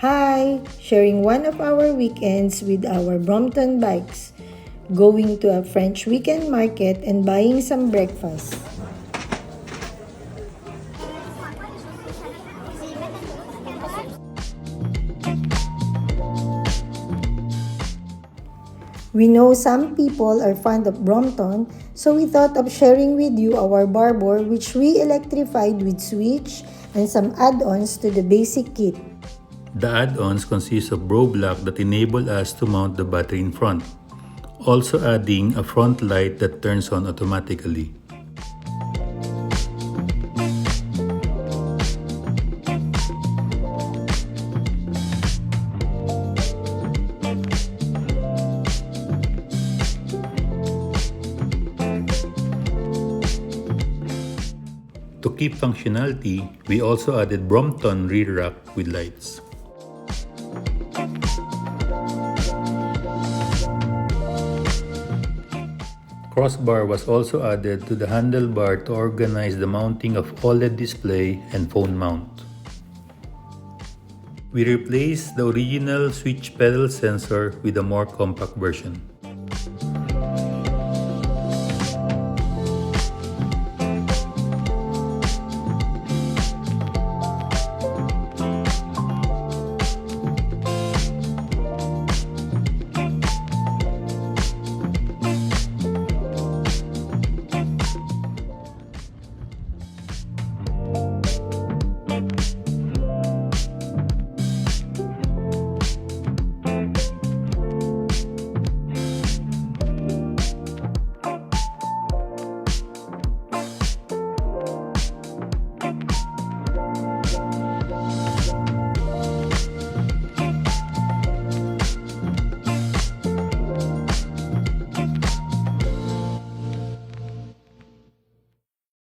Hi! Sharing one of our weekends with our Brompton bikes. Going to a French weekend market and buying some breakfast. We know some people are fond of Brompton, so we thought of sharing with you our Barbour which we electrified with Swytch and some add-ons to the basic kit. The add-ons consist of bro block that enable us to mount the battery in front, also adding a front light that turns on automatically. To keep functionality, we also added Brompton rear rack with lights. Crossbar was also added to the handlebar to organize the mounting of OLED display and phone mount. We replaced the original switch pedal sensor with a more compact version.